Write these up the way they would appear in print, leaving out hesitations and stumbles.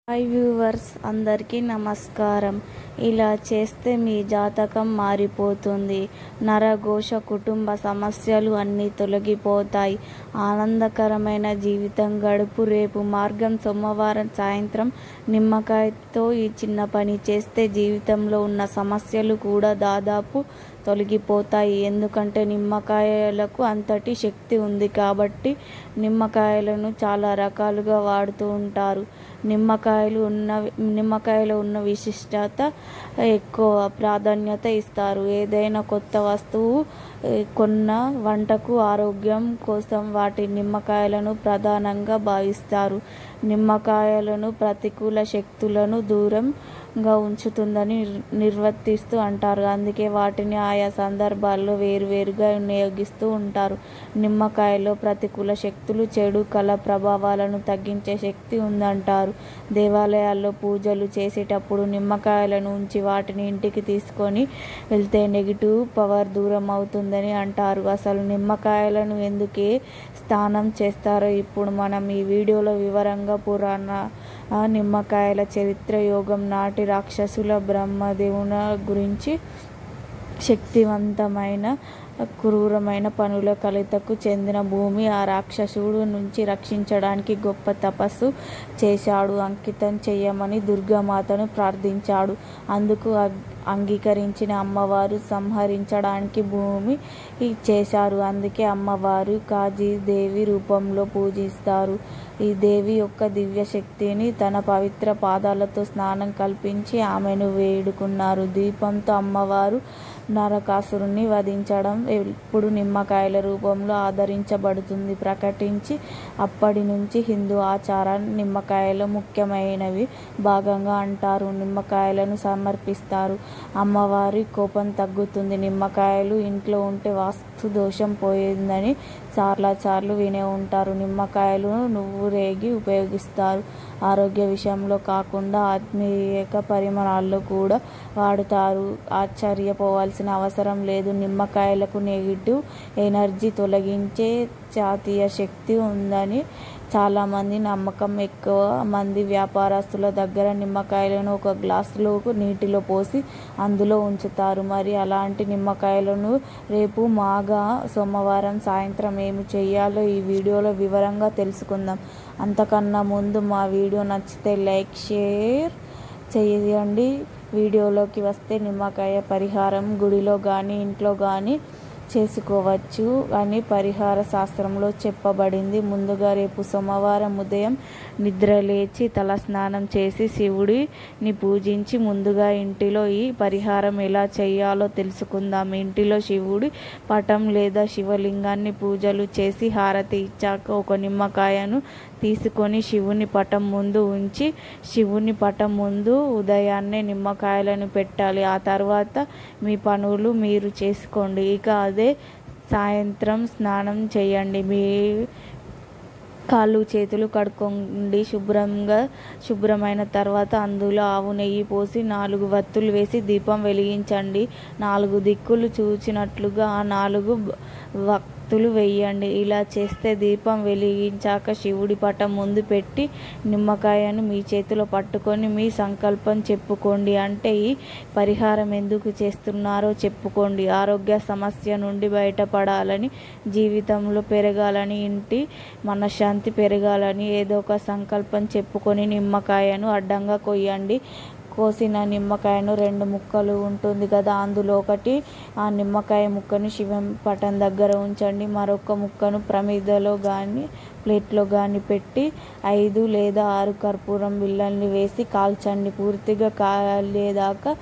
Hi viewers అందరికీ నమస్కారం. ఇలా చేస్తే మీ జాతకం మారిపోతుంది. నరఘోష, కుటుంబ సమస్యలు అన్నీ తొలగిపోతాయి. ఆనందకరమైన జీవితం గడుపు. రేపు మార్గం సోమవారం సాయంత్రం నిమ్మకాయతో ఈ చిన్న పని చేస్తే జీవితంలో ఉన్న సమస్యలు కూడా దాదాపు తొలగిపోతాయి. ఎందుకంటే నిమ్మకాయలకు అంతటి శక్తి ఉంది కాబట్టి నిమ్మకాయలను చాలా రకాలుగా వాడుతూ ఉంటారు. నిమ్మకాయలో ఉన్న విశిష్టత ఎక్కువ ప్రాధాన్యత ఇస్తారు. ఏదైనా కొత్త వస్తువు కొన్న వంటకు ఆరోగ్యం కోసం వాటి నిమ్మకాయలను ప్రధానంగా భావిస్తారు. నిమ్మకాయలను ప్రతికూల శక్తులను దూరంగా ఉంచుతుందని నిర్వర్తిస్తూ అంటారు. అందుకే వాటిని ఆయా సందర్భాల్లో వేరువేరుగా వినియోగిస్తూ ఉంటారు. నిమ్మకాయలో ప్రతికూల శక్తులు, చెడు కళ ప్రభావాలను తగ్గించే శక్తి ఉందంటారు. దేవాలయాల్లో పూజలు చేసేటప్పుడు నిమ్మకాయలను ఉంచి వాటిని ఇంటికి తీసుకొని వెళ్తే నెగిటివ్ పవర్ దూరం అవుతుందని అంటారు. అసలు నిమ్మకాయలను ఎందుకే స్నానం చేస్తారో ఇప్పుడు మనం ఈ వీడియోలో వివరంగా పురాణ నిమ్మకాయల చరిత్ర, యోగం, నాటి రాక్షసుల బ్రహ్మదేవుని గురించి, శక్తివంతమైన క్రూరమైన పనుల కలయికకు చెందిన భూమి ఆ రాక్షసుడు నుంచి రక్షించడానికి గొప్ప తపస్సు చేశాడు. అంకితం చేయమని దుర్గామాతను ప్రార్థించాడు. అందుకు అంగీకరించిన అమ్మవారు సంహరించడానికి భూమి చేశారు. అందుకే అమ్మవారు కాళీదేవి రూపంలో పూజిస్తారు. ఈ దేవి యొక్క దివ్య శక్తిని తన పవిత్ర పాదాలతో స్నానం కల్పించి ఆమెను వేడుకున్నారు. దీపంతో అమ్మవారు నరకాసురుని వధించడం ఇప్పుడు నిమ్మకాయల రూపంలో ఆదరించబడుతుంది ప్రకటించి అప్పటి నుంచి హిందూ ఆచారాన్ని నిమ్మకాయల ముఖ్యమైనవి భాగంగా అంటారు. నిమ్మకాయలను సమర్పిస్తారు. అమ్మవారి కోపం తగ్గుతుంది. నిమ్మకాయలు ఇంట్లో ఉంటే వాస్తు దోషం పోయిందని చాలాసార్లు వినే ఉంటారు. నిమ్మకాయలు నువ్వు రేగి ఉపయోగిస్తారు. ఆరోగ్య విషయంలో కాకుండా ఆత్మీయ పరిమాణాల్లో కూడా వాడుతారు. ఆశ్చర్యపోవాల్సిన అవసరం లేదు. నిమ్మకాయలకు నెగిటివ్ ఎనర్జీ తొలగించే జాతీయ శక్తి ఉందని చాలామంది నమ్మకం. ఎక్కువ మంది వ్యాపారస్తుల దగ్గర నిమ్మకాయలను ఒక గ్లాసులో నీటిలో పోసి అందులో ఉంచుతారు. మరి అలాంటి నిమ్మకాయలను రేపు సోమవారం సాయంత్రం ఏమి చేయాలో ఈ వీడియోలో వివరంగా తెలుసుకుందాం. అంతకన్నా ముందు మా వీడియో నచ్చితే లైక్, షేర్ చేయండి. వీడియోలోకి వస్తే నిమ్మకాయ పరిహారం గుడిలో కానీ ఇంట్లో కానీ చేసుకోవచ్చు అని పరిహార శాస్త్రంలో చెప్పబడింది. ముందుగా రేపు సోమవారం ఉదయం నిద్రలేచి తలస్నానం చేసి శివుడిని పూజించి ముందుగా ఇంటిలో ఈ పరిహారం ఎలా చేయాలో తెలుసుకుందాం. ఇంటిలో శివుడి పటం లేదా శివలింగాన్ని పూజలు చేసి హారతి ఇచ్చాక ఒక నిమ్మకాయను తీసుకొని శివుని పటం ముందు ఉంచి శివుని పటం ముందు ఉదయాన్నే నిమ్మకాయలను పెట్టాలి. ఆ తర్వాత మీ పనులు మీరు చేసుకోండి. ఇక అదే సాయంత్రం స్నానం చేయండి. మీ కాళ్ళు చేతులు కడుక్కోండి. శుభ్రమైన తర్వాత అందులో ఆవు నెయ్యి పోసి 4 వత్తులు వేసి దీపం వెలిగించండి. 4 దిక్కులు చూచినట్లుగా ఆ 4 వత్తులు వేయండి. ఇలా చేస్తే దీపం వెలిగించాక శివుడి పటం ముందు పెట్టి నిమ్మకాయను మీ చేతిలో పట్టుకొని మీ సంకల్పం చెప్పుకోండి. అంటే ఈ పరిహారం ఎందుకు చేస్తున్నారో చెప్పుకోండి. ఆరోగ్య సమస్య నుండి బయటపడాలని, జీవితంలో పెరగాలని, ఇంటి మనశ్శాంతి పెరగాలని ఏదో ఒక సంకల్పం చెప్పుకొని నిమ్మకాయను అడ్డంగా కొయ్యండి. కోసిన నిమ్మకాయను 2 ముక్కలు ఉంటుంది కదా, అందులో ఒకటి ఆ నిమ్మకాయ ముక్కను శివం పటం దగ్గర ఉంచండి. మరొక ముక్కను ప్రమిదలో కానీ ప్లేట్లో కానీ పెట్టి 5 లేదా 6 కర్పూరం బిళ్ళల్ని వేసి కాల్చండి. పూర్తిగా కాలేదాకా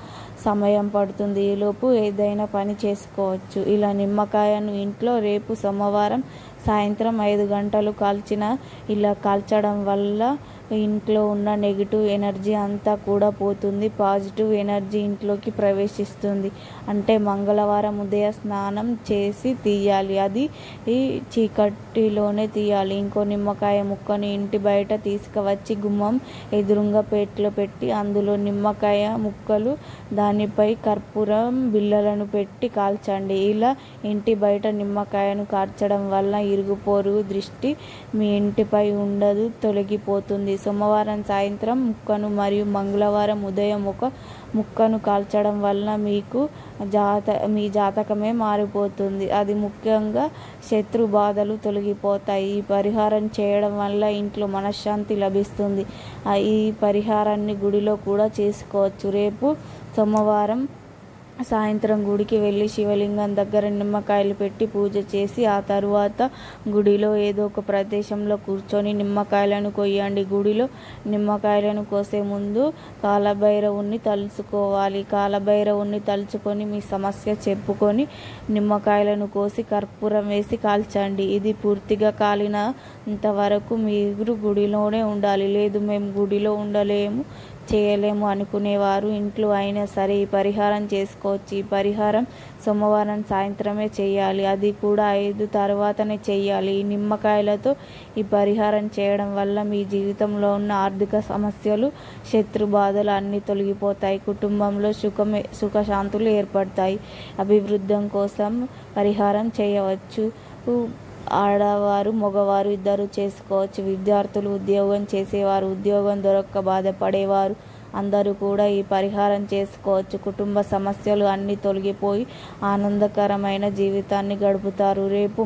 సమయం పడుతుంది. ఈలోపు ఏదైనా పని చేసుకోవచ్చు. ఇలా నిమ్మకాయను ఇంట్లో రేపు సోమవారం సాయంత్రం 5 గంటలు ఇలా కాల్చడం వల్ల ఇంట్లో ఉన్న నెగిటివ్ ఎనర్జీ అంతా కూడా పోతుంది. పాజిటివ్ ఎనర్జీ ఇంట్లోకి ప్రవేశిస్తుంది. అంటే మంగళవారం ఉదయ స్నానం చేసి తీయాలి. అది ఈ చీకటిలోనే తీయాలి. ఇంకో నిమ్మకాయ ముక్కను ఇంటి బయట తీసుకువచ్చి గుమ్మం ఎదురుగా ప్లేట్లో పెట్టి అందులో నిమ్మకాయ ముక్కలు, దానిపై కర్పూరం బిళ్ళలను పెట్టి కాల్చండి. ఇలా ఇంటి బయట నిమ్మకాయను కాల్చడం వల్ల ఇరుగు పొరుగు దృష్టి మీ ఇంటిపై ఉండదు, తొలగిపోతుంది. లభిస్తుంది. సోమవారం సాయంత్రం ముక్కను మరియు మంగళవారం ఉదయం ఒక ముక్కను కాల్చడం వలన మీ జాతకమే మారిపోతుంది. అది ముఖ్యంగా శత్రు బాధలు తొలగిపోతాయి. ఈ పరిహారం చేయడం వల్ల ఇంట్లో మనశ్శాంతి లభిస్తుంది. ఈ పరిహారాన్ని గుడిలో కూడా చేసుకోవచ్చు. రేపు సోమవారం సాయంత్రం గుడికి వెళ్ళి శివలింగం దగ్గర నిమ్మకాయలు పెట్టి పూజ చేసి ఆ తరువాత గుడిలో ఏదో ఒక ప్రదేశంలో కూర్చొని నిమ్మకాయలను కొయ్యండి. గుడిలో నిమ్మకాయలను కోసే ముందు కాలభైరవుణ్ణి తలుచుకోవాలి. కాలభైరవుణ్ణి తలుచుకొని మీ సమస్య చెప్పుకొని నిమ్మకాయలను కోసి కర్పూరం వేసి కాల్చండి. ఇది పూర్తిగా కాలినంత వరకు మీరు గుడిలోనే ఉండాలి. లేదు మేము గుడిలో చేయలేము అనుకునేవారు ఇంట్లో అయినా సరే ఈ పరిహారం చేసుకోవచ్చు. ఈ పరిహారం సోమవారం సాయంత్రమే చేయాలి. అది కూడా 5 తర్వాతనే చేయాలి. ఈ నిమ్మకాయలతో ఈ పరిహారం చేయడం వల్ల మీ జీవితంలో ఉన్న ఆర్థిక సమస్యలు, శత్రు బాధలు అన్నీ తొలగిపోతాయి. కుటుంబంలో సుఖశాంతులు ఏర్పడతాయి. అభివృద్ధి కోసం పరిహారం చేయవచ్చు. ఆడవారు మగవారు ఇద్దరు చేసుకోవచ్చు. విద్యార్థులు, ఉద్యోగం చేసేవారు, ఉద్యోగం దొరక్క బాధపడేవారు అందరూ కూడా ఈ పరిహారం చేసుకోవచ్చు. కుటుంబ సమస్యలు అన్నీ తొలగిపోయి ఆనందకరమైన జీవితాన్ని గడుపుతారు. రేపు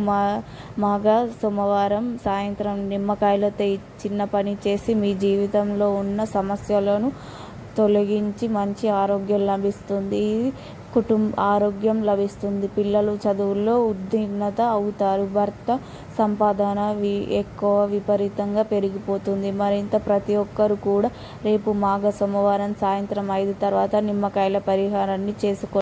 మాఘ సోమవారం సాయంత్రం నిమ్మకాయలతో ఈ చిన్న పని చేసి మీ జీవితంలో ఉన్న సమస్యలను తొలగించి మంచి ఆరోగ్యం లభిస్తుంది. ఆరోగ్యం లభిస్తుంది. పిల్లలు చదువుల్లో ఉత్తీర్ణత అవుతారు. భర్త సంపాదన ఎక్కువ విపరీతంగా పెరిగిపోతుంది. మరింత ప్రతి ఒక్కరు కూడా రేపు మాఘ సోమవారం సాయంత్రం 5 తర్వాత నిమ్మకాయల పరిహారాన్ని చేసుకో